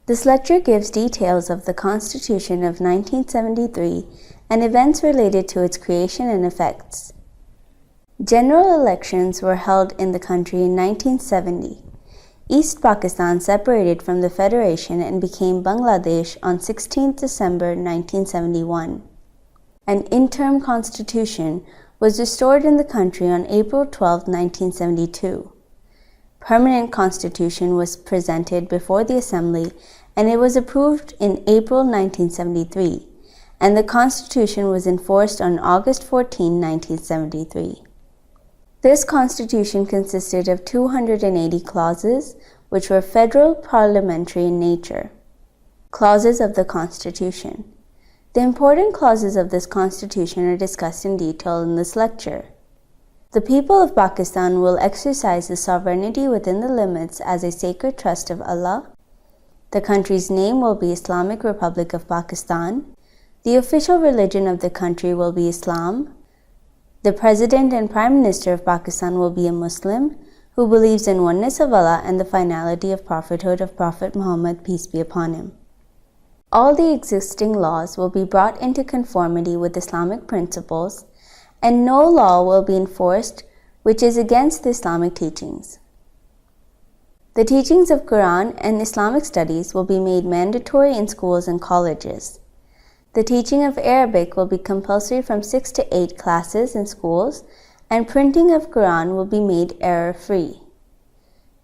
This lecture gives details of the Constitution of 1973 and events related to its creation and effects. General elections were held in the country in 1970. East Pakistan separated from the Federation and became Bangladesh on 16 December 1971. An interim constitution was restored in the country on April 12, 1972. Permanent constitution was presented before the Assembly and it was approved in April 1973, and the Constitution was enforced on August 14, 1973. This Constitution consisted of 280 clauses, which were federal parliamentary in nature. Clauses of the Constitution. The important clauses of this Constitution are discussed in detail in this lecture. The people of Pakistan will exercise the sovereignty within the limits as a sacred trust of Allah. The country's name will be Islamic Republic of Pakistan. The official religion of the country will be Islam. The President and Prime Minister of Pakistan will be a Muslim who believes in oneness of Allah and the finality of prophethood of Prophet Muhammad, peace be upon him. All the existing laws will be brought into conformity with Islamic principles, and no law will be enforced which is against the Islamic teachings. The teachings of Quran and Islamic studies will be made mandatory in schools and colleges. The teaching of Arabic will be compulsory from 6 to 8 classes in schools, and printing of Quran will be made error-free.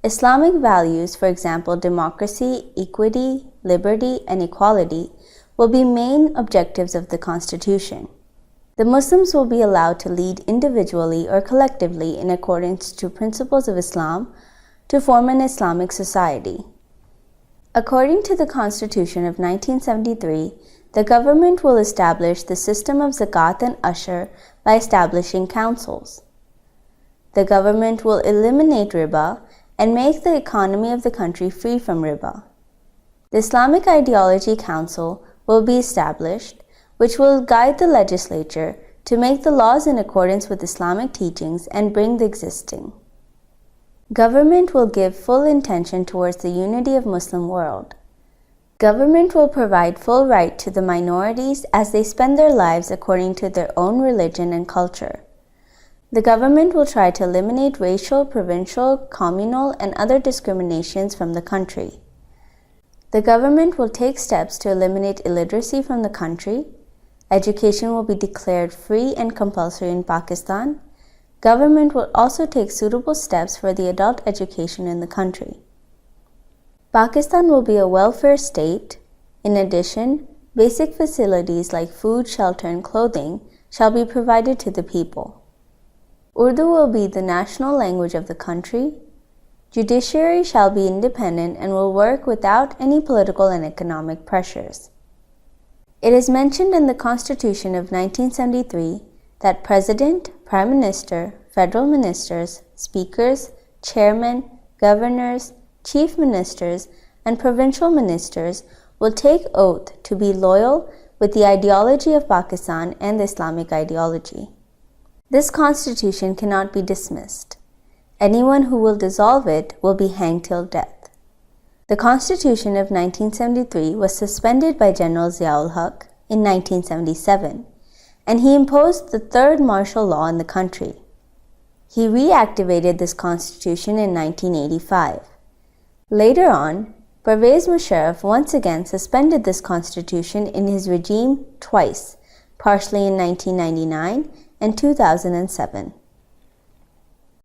Islamic values, for example, democracy, equity, liberty, and equality, will be main objectives of the Constitution. The Muslims will be allowed to lead individually or collectively in accordance to principles of Islam to form an Islamic society. According to the Constitution of 1973, the government will establish the system of zakat and ushr by establishing councils. The government will eliminate riba and make the economy of the country free from riba. The Islamic Ideology Council will be established, which will guide the legislature to make the laws in accordance with Islamic teachings and bring the existing. Government will give full intention towards the unity of Muslim world. Government will provide full right to the minorities as they spend their lives according to their own religion and culture. The government will try to eliminate racial, provincial, communal, and other discriminations from the country. The government will take steps to eliminate illiteracy from the country. Education will be declared free and compulsory in Pakistan. Government will also take suitable steps for the adult education in the country. Pakistan will be a welfare state. In addition, basic facilities like food, shelter, and clothing shall be provided to the people. Urdu will be the national language of the country. Judiciary shall be independent and will work without any political and economic pressures. It is mentioned in the Constitution of 1973 that President, Prime Minister, Federal Ministers, Speakers, Chairmen, Governors, Chief Ministers, and Provincial Ministers will take oath to be loyal with the ideology of Pakistan and the Islamic ideology. This Constitution cannot be dismissed. Anyone who will dissolve it will be hanged till death. The Constitution of 1973 was suspended by General Zia-ul-Haq in 1977, and he imposed the third martial law in the country. He reactivated this Constitution in 1985. Later on, Pervez Musharraf once again suspended this Constitution in his regime twice, partially in 1999 and 2007.